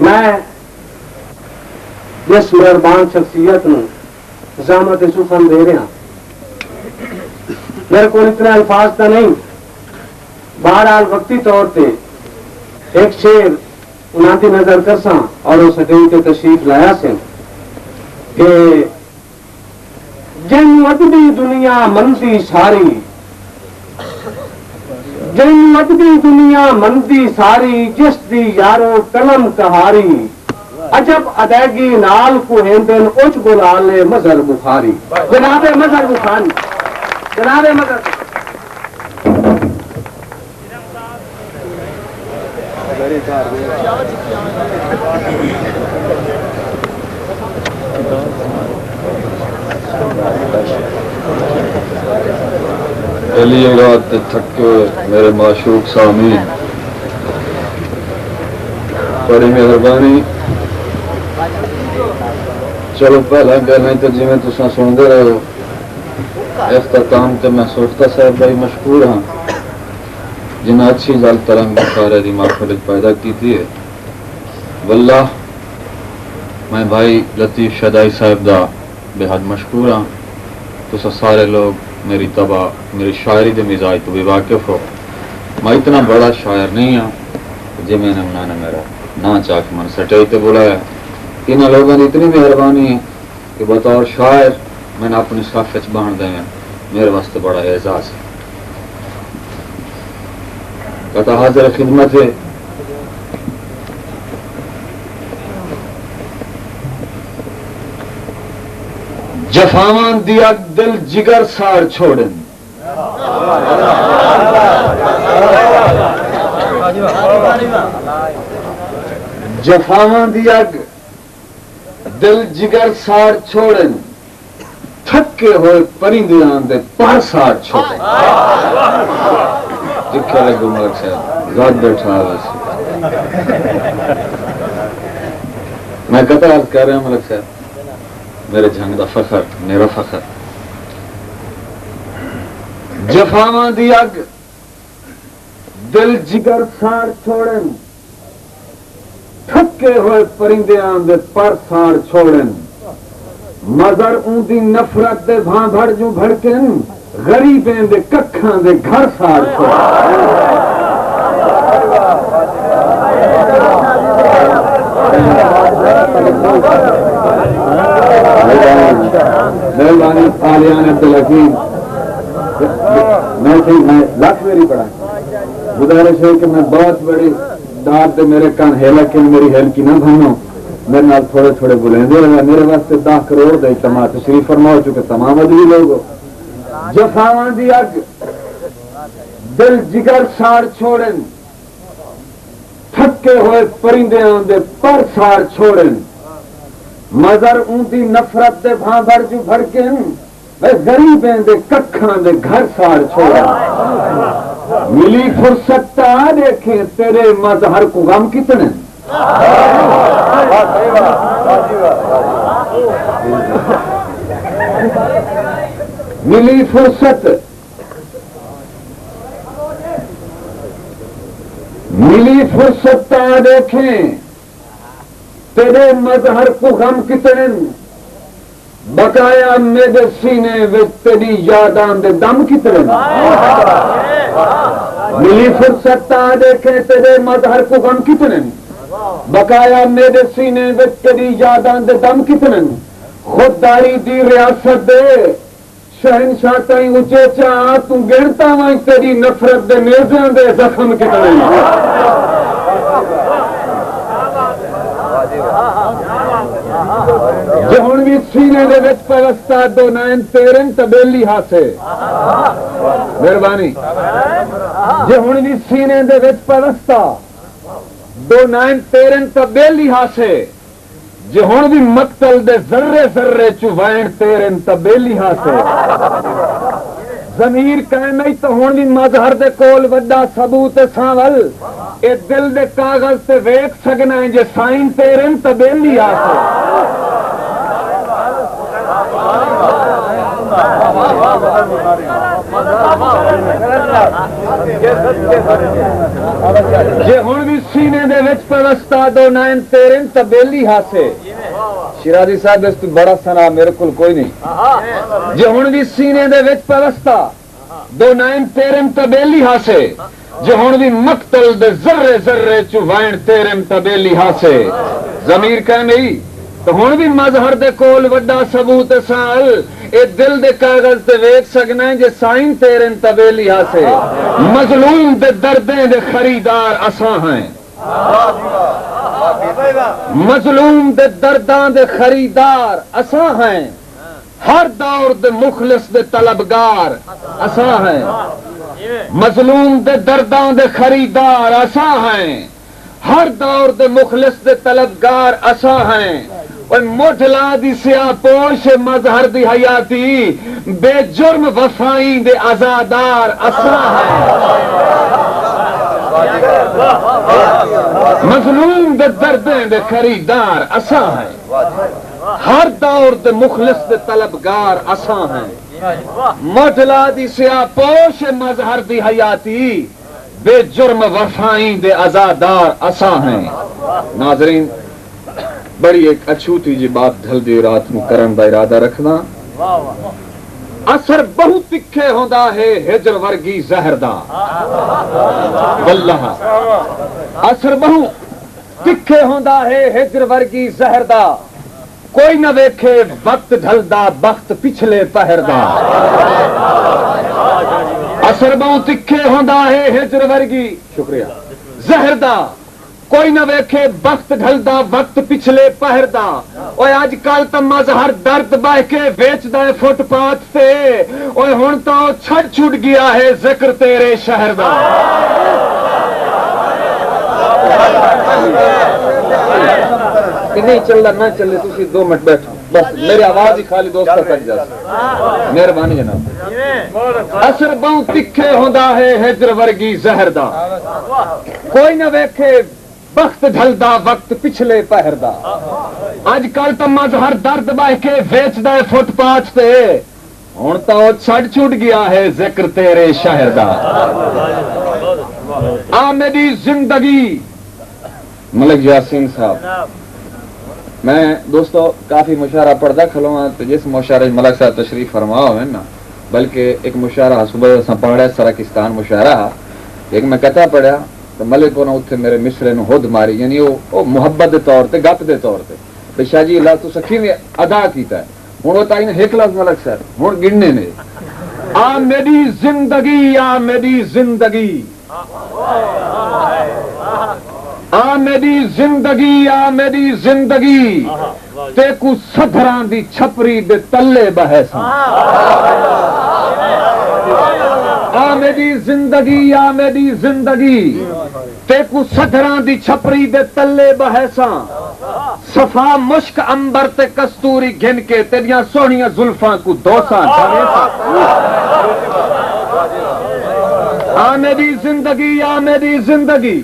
میں جس مہربان شخصیت نو زحمت سخن دے رہا، میرے کو اتنے الفاظ تو نہیں، بہرحال وقتی طور پہ ایک شیر انہاں کی نظر کرساں اور اس اٹین کے تشریف لایا سے کہ جن مدبی دنیا مندی ساری، جن مدبی دنیا مندی ساری، جس دی یارو قلم کہاری، عجب ادائیگی نال کو ہندن اچ گلال مظہر بخاری۔ جناب مظہر بخاری، جناب مظہر پہلی رات تھکے میرے معشوق سامعین، بڑی مہربانی چلو پہلا گل تو جی تسا سنتے رہے ہو اختتام تے میں سوختہ صاحب بھائی مشکور ہاں جنہیں اچھی گل ترنگ بخارے دی محفل پیدا کی ہے۔ واللہ میں بھائی لطیف شدائی صاحب دا بے حد مشکور ہاں۔ تسا سارے لوگ میری طبع میری شاعری دے مزاج تو بھی واقف ہو۔ میں اتنا بڑا شاعر نہیں ہوں جی میں نے انہوں نے میرا نا چاک من سٹائی تے بلایا۔ ان لوگوں نے اتنی مہربانی ہے کہ بطور شاعر میں نے اپنی صف بان دے میرے واسطے بڑا اعزاز ہے۔ کہتا حاضر خدمت ہے جفاواں دیا دل جگر سار چھوڑن، جفاواں دیا دل جگر سار چھوڑن، تھکے ہوئے پرندیاں دے پر سار چھوڑن۔ جکھے لگو ملک صاحب ذات بیٹھا ویسے میں کہتا عرض کر رہا ہوں ملک صاحب میرے جھنگ دا فخر میرا فخر۔ جفاواں دی اگ دل جگر سار چھوڑن، تھکے ہوئے پرندیاں دے پر سار چھوڑن، مزر اون دی نفرت دے بھاں بھڑ جو بھڑکن، غریبیں دے ککھاں دے گھر سار چھوڑن۔ مہربانی عالیان عبدالحکیم میں لاکھ میری پڑھا گزارش ہے کہ میں بہت بڑی داد دے میرے کان ہے لیکن میری ہیل کی نہ بھانو، میرے نال تھوڑے تھوڑے بلندے ہوئے میرے واسطے 10 کروڑ دے اجتماع تشریف فرما ہو چکے تمام ادبی لوگ۔ جفاواں دی اگ دل جگر سار چھوڑن، تھکے ہوئے پرندیاں دے پر سار چھوڑن، مزر اون دی نفرت دے بھاں بھر جو بھڑکن، غریبیں دے ککھاں دے گھر سار چھوڑن۔ ملی فرصت تا دیکھیں تیرے مظہر کو غم کتنے، ملی فرصت تا دیکھیں تیرے مظہر کو غم کتنے، بقایا میرے سینے وچ تیری یاداں دے دم کتنے۔ ملی فرصت تا دیکھیں تیرے مظہر کو غم کتنے، بقایا میرے سینے وچ تیری یاداں دے دم کتنے۔ خودداری دی ریاست دے شہنشاہ تائیں اچے چاہ تو گنتا وائیں تیری نفرت دے نیزیاں دے زخم کتنے۔ جے ہن بھی سینے دے وچ پرستا دو نائن تیرن تبیلی ہاسے مہربانی، جے ہن بھی سینے دے وچ پرستا دو نائن تیرن تبیلی ہاسے، جے ہن بھی مقتل دے ذرے ذرے چوائن تیرن تبیلی ہاسے۔ ضمیر قائم ہے تو ہن بھی مظہر دے کول وڈا ثبوت ساول، اے دل دے کاغذ تے ویکھ سکنا ہے جے سائن تیرن تبیلی ہاسے۔ جے ہن بھی سینے دے وچ پوستا دو نائن تیرن تبیلی ہاسے شیرازی صاحب اس تو بڑا سنا میرے کول کوئی نہیں جے ہن بھی سینے دے وچ پوستا دو نائن تیرن تبیلی ہاسے جے ہن بھی مقتل دے ذرے ذرے چ وائن تیرن تبیلی ہاسے ضمیر کہ نہیں تو ہن بھی مظہر دے کول وڈا ثبوت سال اے دل دے کاغذ تے ویکھ سکنا ہے جے سائن تیرن تبیلی ہاسے مظلوم دے دردیں دے خریدار اساں ہیں مظلوم دے درداں دے خریدار اساں ہیں ہر دور دے مخلص دے طلبگار اساں ہیں مظلوم دے درداں دے خریدار اساں ہیں ہر دور دے مخلص دے طلبگار اساں ہیں اور موٹلا دی سیاہ پوش مظہر دی حیاتی بے جرم وفائیں دے آزادار اساں ہیں مظلوم دے دردیں دے خریدار اساں ہیں ہر دور دے مخلص دے طلبگار اساں ہیں موٹلا دی سیاہ پوش مظہر دی حیاتی بے جرم وفائیں دے آزادار اساں ہیں ناظرین بڑی ایک اچھوتی جی بات ڈھل دی رات نو کرن دا ارادہ رکھنا اثر بہت تکھے ہوندا ہے ہجر ورگی زہر دا واللہ اثر بہت تکھے ہوندا ہے ہجر ورگی زہر دا کوئی نہ ویکھے وقت ڈھلدا بخت پچھلے پہر دا اثر بہت تکھے ہوندا ہے ہجر ورگی شکریہ زہر دا کوئی نہ ویکھے وقت ڈھلدا وقت پچھلے پہر دا اوے اج کل تے مظہر درد بہ کے ویچدا ہے فٹ پاتھ تے اوے ہن تو چھٹ گیا ہے ذکر تیرے شہر دا کہ نہیں چلنا نہ چلے تسی 2 منٹ بیٹھو بس میری آواز ہی خالی دوست تک جا مہربانی جناب اثر بہت تکھے ہوندا ہے ہجر ورگی زہر دا کوئی نہ ویکھے وقت ڈھلدا وقت پچھلے پہر دا اج کل تو مظہر درد بہ کے ویچدا ہے فٹ پاتھ تے ہن تو چھٹ گیا ہے ذکر تیرے شہر دا آ میری زندگی ملک یاسین صاحب میں دوستو کافی مشاعرہ پڑھدا کھلو ہاں تے جس مشاعرے ملک صاحب تشریف فرما ہوئے نا بلکہ ایک مشاعرہ صبح اساں پڑھیا سرکستان مشاعرہ ایک میں کہتا پڑھیا تو ملک نے اتنے میرے مصرے نو ہد ماری یعنی وہ محبت دے طور تے گپ دے طور تے بے شاہ جی اللہ تو سکھی نے ادا کیتا ہے ہن او تائیں ایک لفظ ملک صاحب ہن گننے نے آ میری زندگی آ میری زندگی آ میری زندگی آ میری زندگی تے کو صدراں دی چھپری دے تلے بہساں آ میری زندگی آ میری زندگی تے کو صدراں دی چھپری دے تلے بہساں صفا مشک انبر تے کستوری گھن کے تیریاں سونیاں زلفاں کو دوساں آ میری زندگی آ میری زندگی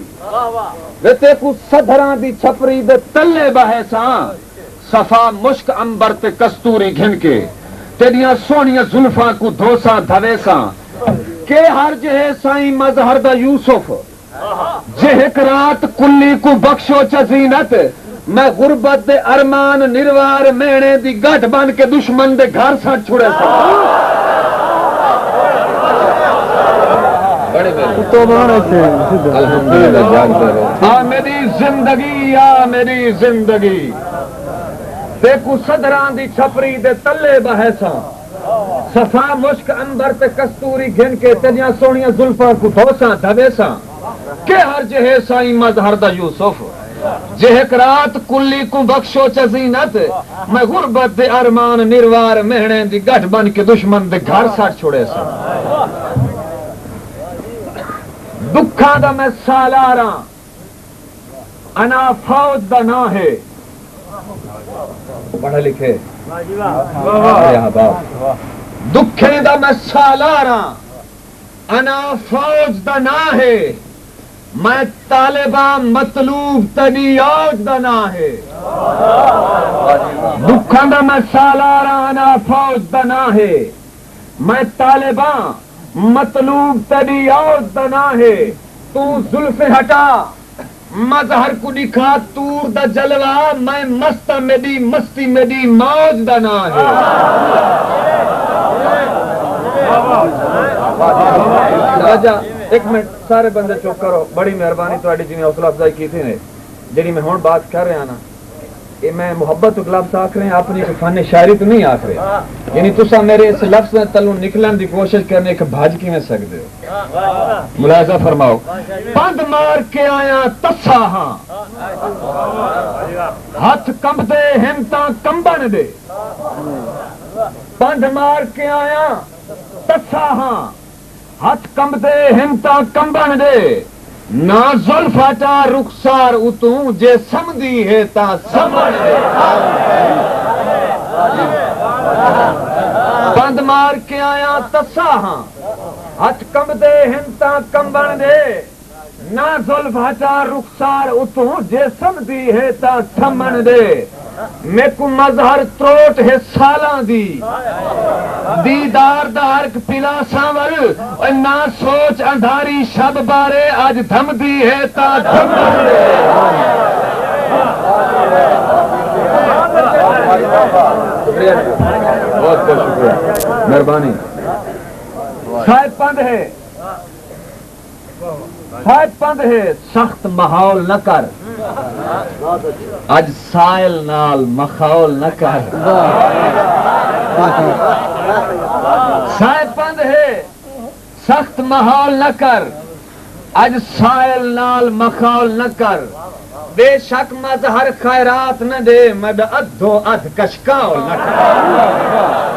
تے کو صدراں دی چھپری دے تلے بہساں صفا مشک انبر تے کستوری گھن کے تیریاں سونیاں زلفاں کو دوساں دھویساں کہ ہر جہے سائیں مظہر دا یوسف جہک رات کلی کو بخشو چزینت میں غربت دے ارمان نروار مینے دی گٹھ بن کے دشمن دے گھر سٹ چھڑے سا آ میری زندگی آ میری زندگی دیکھو صدران دی چھپری دے تلے بہساں صفا مشک انبر تے کستوری گھن کے تیریاں سونیاں زلفاں کو دھوساں دھویساں کہ ہر جہے سائیں مظہر دا یوسف جہک رات کلی کو بخشو چزینت میں غربت دے ارمان نروار مہنے دی گٹھ بن کے دشمن دے گھر سٹ چھوڑے سا دکھاں دا میں سالاراں انا فوج دا نا ہے پڑھا لکھے دکھیں دا میں سالاراں انا فوج دا نا ہے میں طالباں مطلوب تنی اوج دا نا ہے دکھاں دا میں سالاراں انا فوج دا نا ہے میں طالباں مطلوب تنی اوج دا نا ہے تو زلف ہٹا مظہر کو دکھا تور دا جلوہ میں مستہ میری مستی میری موج دا نا ہے راجہ ایک منٹ سارے بندے چپ کرو بڑی مہربانی تواڈی جی حوصلہ افزائی کی تھی نے جڑی میں ہن بات کر رہا نا یہ میں محبت لفظ آکھ رہے ہیں اپنی فن شاعری تو نہیں آکھ رہے یعنی تسا میرے اس لفظ میں تلوں نکلن دی کوشش کرنے ایک بھاج کی میں سکتے ہو ملاحظہ فرماؤ پند مار کے آیا تسا ہاں ہاتھ کمب دے ہمتاں کمبن دے پند مار کے آیا تسا ہاں ہاتھ کمب دے ہمتاں کمبن دے نا زلفا چا رخسار اتوں جے سمدی ہے تا سمجھ دے بند مار کے آیا تسا ہاں ہاتھ کمب دے ہمتاں کمبن دے نا زلفا چا رخسار اتوں جے سمدی ہے تا سمجھ دے میں کو مظہر تروٹ ہے سالاں دی دیدار دارک پلا ساور اور نہ سوچ اندھاری شب بارے آج دھم دی ہے تا دھم دے بہت بہت شکریہ مہربانی صاحب پند ہے صاحب پند ہے سخت ماحول نہ کر اج سائل نال مخاول نہ کر صاحب پند ہے سخت ماحول نہ کر اج سائل نال مخاول نہ کر بے شک مظہر خیرات نہ دے مد ادھو ادھ کشکاول نہ کر